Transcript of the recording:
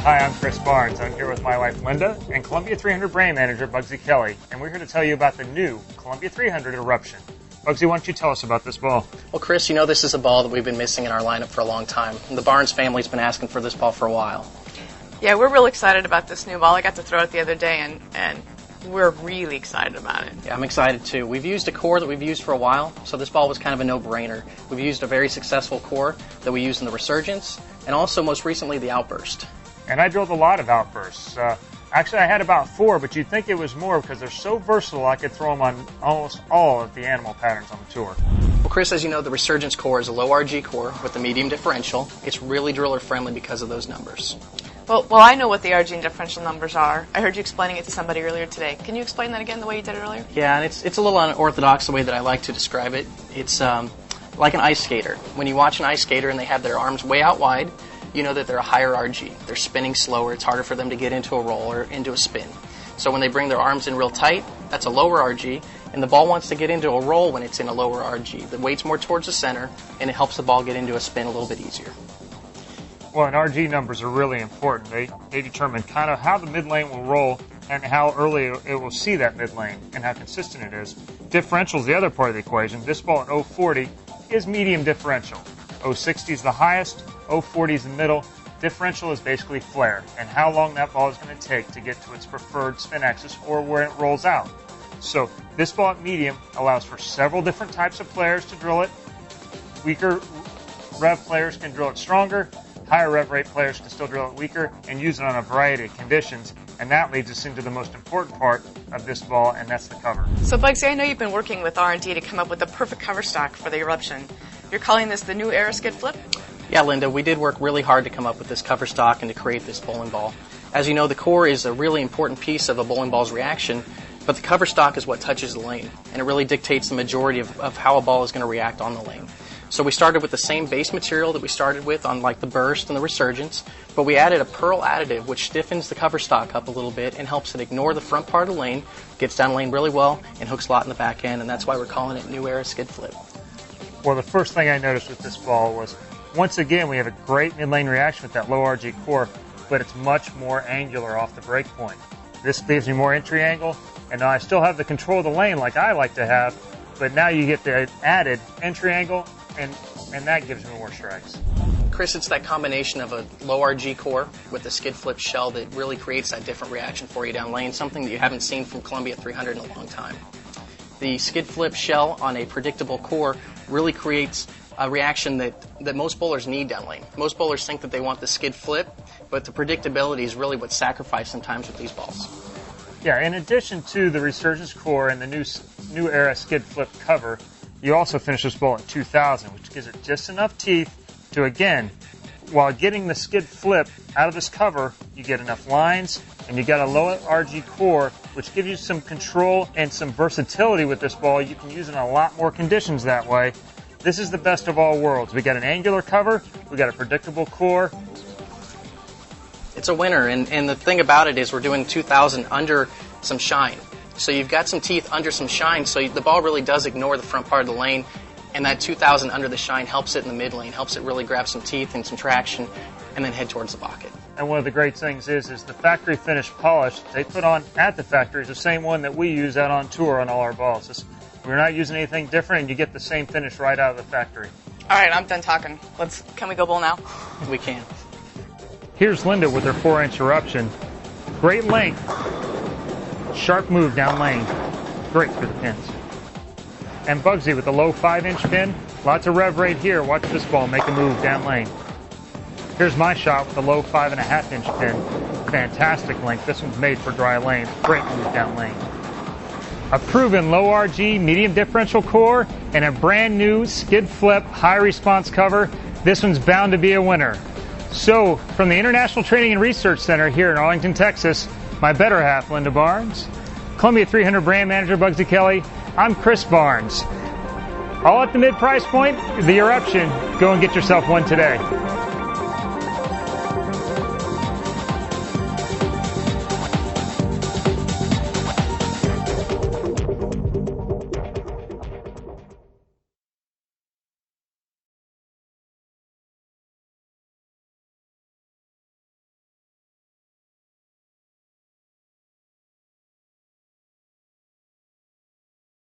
Hi, I'm Chris Barnes. I'm here with my wife Linda and Columbia 300 brand manager Bugsy Kelly, and we're here to tell you about the new Columbia 300 Eruption. Bugsy, why don't you tell us about this ball? Well, Chris, you know this is a ball that we've been missing in our lineup for a long time. The Barnes family's been asking for this ball for a while. Yeah, we're real excited about this new ball. I got to throw it the other day, and we're really excited about it. Yeah, I'm excited too. We've used a core that we've used for a while, so this ball was kind of a no-brainer. We've used a very successful core that we used in the Resurgence, and also most recently the Outburst. And I drilled a lot of outbursts. Actually, I had about 4, but you'd think it was more because they're so versatile I could throw them on almost all of the animal patterns on the tour. Well, Chris, as you know, the Resurgence core is a low RG core with a medium differential. It's really driller friendly because of those numbers. Well, I know what the RG and differential numbers are. I heard you explaining it to somebody earlier today. Can you explain that again the way you did it earlier? Yeah, and it's a little unorthodox the way that I like to describe it. It's like an ice skater. When you watch an ice skater and they have their arms way out wide, you know that they're a higher RG. They're spinning slower. It's harder for them to get into a roll or into a spin. So when they bring their arms in real tight, that's a lower RG, and the ball wants to get into a roll when it's in a lower RG. The weight's more towards the center, and it helps the ball get into a spin a little bit easier. Well, and RG numbers are really important. They determine kind of how the mid lane will roll and how early it will see that mid lane and how consistent it is. Differential is the other part of the equation. This ball at 040 is medium differential. 060 is the highest, 040 is the middle. Differential is basically flare and how long that ball is going to take to get to its preferred spin axis or where it rolls out. So this ball at medium allows for several different types of players to drill it. Weaker rev players can drill it stronger. Higher rev rate players can still drill it weaker and use it on a variety of conditions. And that leads us into the most important part of this ball, and that's the cover. So, Bugsy, I know you've been working with R&D to come up with the perfect cover stock for the Eruption. You're calling this the new Era Skid Flip? Yeah, Linda, we did work really hard to come up with this cover stock and to create this bowling ball. As you know, the core is a really important piece of a bowling ball's reaction, but the cover stock is what touches the lane, and it really dictates the majority of how a ball is going to react on the lane. So we started with the same base material that we started with on like the Burst and the Resurgence, but we added a pearl additive which stiffens the cover stock up a little bit and helps it ignore the front part of the lane, gets down the lane really well, and hooks a lot in the back end, and that's why we're calling it New Era Skid Flip. Well, the first thing I noticed with this ball was, once again, we have a great mid-lane reaction with that low RG core, but it's much more angular off the break point. This gives me more entry angle, and now I still have the control of the lane like I like to have, but now you get the added entry angle, and that gives me more strikes. Chris, it's that combination of a low RG core with the skid flip shell that really creates that different reaction for you down lane, something that you haven't seen from Columbia 300 in a long time. The skid flip shell on a predictable core really creates a reaction that most bowlers need down lane. Most bowlers think that they want the skid flip, but the predictability is really what's sacrificed sometimes with these balls. Yeah, in addition to the Resurgence core and the new Era Skid Flip cover, you also finish this ball at 2,000, which gives it just enough teeth to, again, while getting the skid flip out of this cover, you get enough lines, and you got a low RG core, which gives you some control and some versatility with this ball. You can use it in a lot more conditions that way. This is the best of all worlds. We got an angular cover, we got a predictable core. It's a winner, and the thing about it is we're doing 2,000 under some shine. So you've got some teeth under some shine, so the ball really does ignore the front part of the lane, and that 2,000 under the shine helps it in the mid lane, helps it really grab some teeth and some traction, and then head towards the pocket. And one of the great things is the factory finish polish they put on at the factory is the same one that we use out on tour on all our balls. We're not using anything different, and you get the same finish right out of the factory. All right, I'm done talking. Can we go bowl now? We can. Here's Linda with her 4-inch Eruption. Great length. Sharp move down lane. Great for the pins. And Bugsy with the low 5-inch pin. Lots of rev rate here. Watch this ball make a move down lane. Here's my shot with the low 5.5-inch pin. Fantastic length. This one's made for dry lanes. Great move down lane. A proven low RG medium differential core and a brand new skid flip high response cover. This one's bound to be a winner. So, from the International Training and Research Center here in Arlington, Texas, my better half, Linda Barnes, Columbia 300 brand manager Bugsy Kelly, I'm Chris Barnes. All at the mid price point, the Eruption. Go and get yourself one today.